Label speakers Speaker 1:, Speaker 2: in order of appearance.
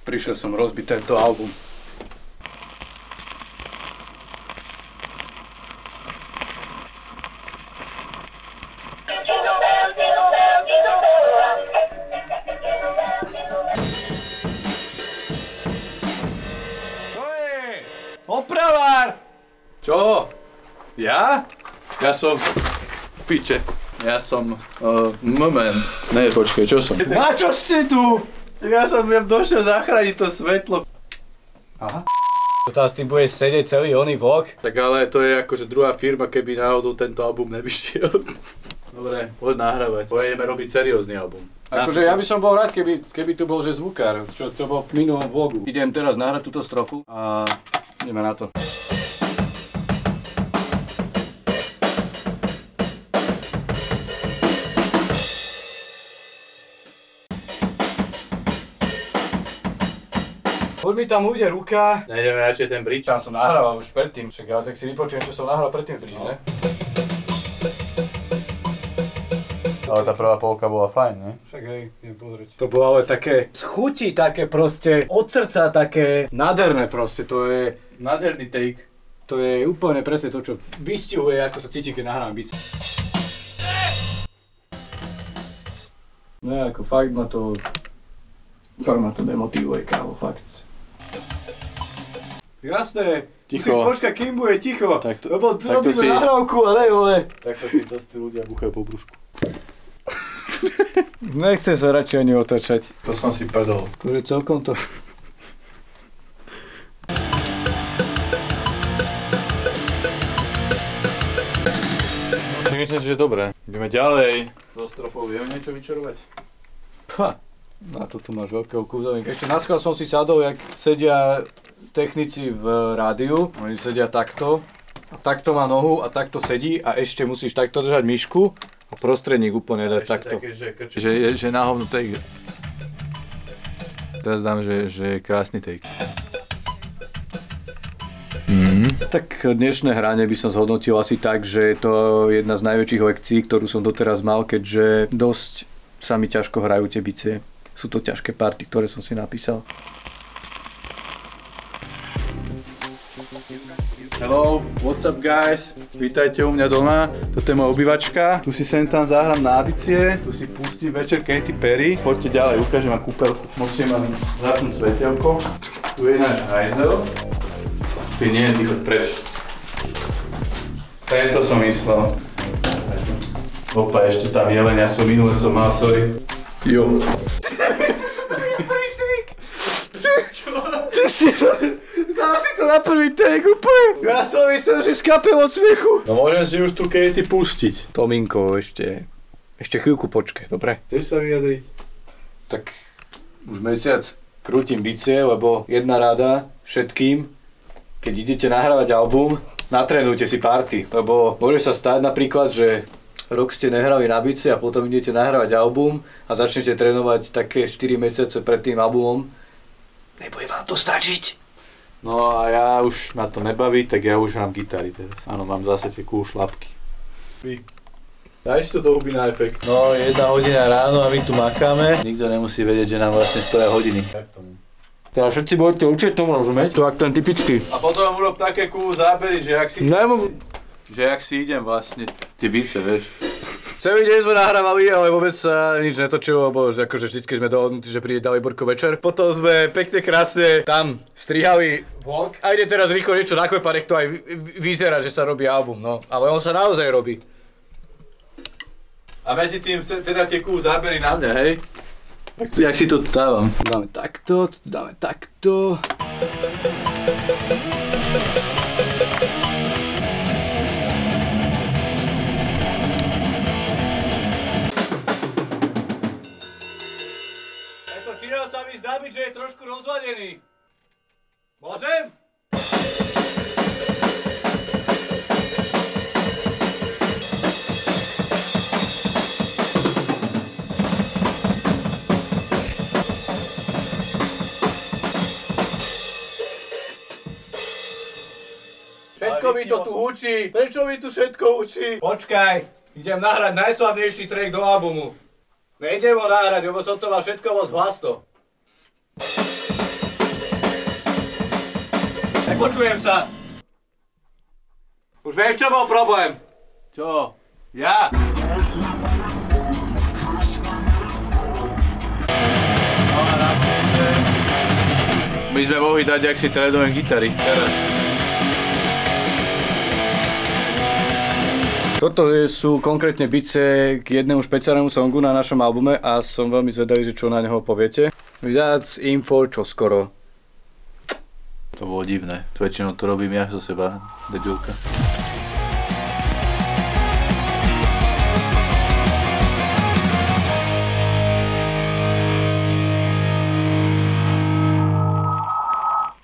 Speaker 1: Prišiel som rozbiť tento album. Opravár! Čo? Ja? Ja som... Piče. Ja som... moment. Ne, počkej, čo som? Na čo ste tu? Ja som došiel zachrániť to svetlo. Aha. Teraz tým budeš sedieť celý oný vlog. Tak ale to je akože druhá firma, keby náhodou tento album nevyšiel. Dobre, poď nahrávať. Pôjdeme robiť seriózny album. Akože ja by som bol rád, keby tu bol že zvukár, čo bol v minulom vlogu. Idem teraz nahrať túto strofu a ideme na to. Poď mi tam ujde ruka. Nejdeme radšej ten bridge. Tam som nahrával už predtým, však ale tak si vypočujem, čo som nahral predtým v bridge, ne? Ale tá prvá polka bola fajn, ne? Však hej, idem pozrieť. To bolo ale také z chuti, také proste od srdca, také nádherné proste, to je... Nádherný take. To je úplne presne to, čo vystihuje, ako sa cíti, keď nahrám bice. No ako fakt ma to demotivuje, kámo, fakt. Jasné, ticho. Musíš počkať, kým bude ticho, lebo robíme nahrávku, ale. Tak sa si dosť ľudia buchajú po brúšku. Nechcem sa radšej ani otočať. To som si padol. Akože celkom to... Myslím, že je dobré. Ideme ďalej. So strofou vieme niečo vyčarovať? Na to tu máš veľkého kúzovníka. Ešte na schvál som si sadol, jak sedia technici v rádiu. Oni sedia takto. A takto má nohu a takto sedí a ešte musíš takto držať myšku a prostredník úplne dať takto. Také, že na hovno take. Teraz dám, že je krásny take. Tak dnešné hranie by som zhodnotil asi tak, že je to jedna z najväčších lekcií, ktorú som doteraz mal, keďže dosť sa mi ťažko hrajú tie bicie. Sú to ťažké party, ktoré som si napísal. Hello, what's up guys? Vítajte u mňa doma, toto je moja obývačka. Tu si sem tam zahrám na adície, tu si pustím večer Katy Perry. Poďte ďalej, ukážem vám kúpeľku. Musím vám zapnúť svetelko. Tu je náš hajzel. Ty nie, ty choď preč. Tento som myslel. Opa, ešte tam jeleň, ja som minule mal, sorry. Jo. Dal si to na prvý take úplne. Ja som myslel, že skapem od smiechu. No môžem si už tu Katy pustiť. Tominko, ešte chvíľku počkaj, dobre? Chceš sa vyjadriť? Tak už mesiac krútim bicie, lebo jedna rada všetkým, keď idete nahrávať album, natrénujte si party, lebo môže sa stať napríklad, že rok ste nehrali na bicie a potom idete nahrávať album a začnete trénovať také 4 mesiace pred tým albumom. Nebude vám to stačiť? No a ja už ma to nebaví, tak ja už hrám gitary teraz. Áno, mám zase tie cool šlapky. Daj si to do huby na efekt. No, 1 hodina ráno a my tu makáme. Nikto nemusí vedieť, že nám vlastne stoja hodiny. Teraz všetci budete určite tomu rozumieť. To ak ten typický. A potom urob také cool zábery, že ak si idem vlastne tie bice, vieš. Celý deň sme nahrávali, ale vôbec sa nič netočilo, lebo akože vždycky sme dohodnutí, že príde Daliborko večer. Potom sme pekne krásne tam strihali vlog. A ide teraz rýchlo niečo naklepať, nech to aj vyzerá, že sa robí album, no. Ale on sa naozaj robí. A medzi tým teda tie cool zábery na mňa, hej? Jak si to dávam? Dáme takto. Činel sa mi zdá byť, že je trošku rozladený. Môžem? Všetko mi to tu hučí. Prečo mi tu všetko hučí? Počkaj, idem nahrať najslavnejší track do albumu. Nejdem ho nahrať, lebo som to mal všetko moc hlasno. Nepočujem sa. Už vieš, čo bol problém? Čo? Ja? My sme mohli dať, ak si trénujem gitary. Teraz. Toto sú konkrétne bice k jednému špeciálnemu songu na našom albume a som veľmi zvedavý, že čo na neho poviete. Viac info čoskoro. To bolo divné. Väčšinou to robím ja zo seba, debilka.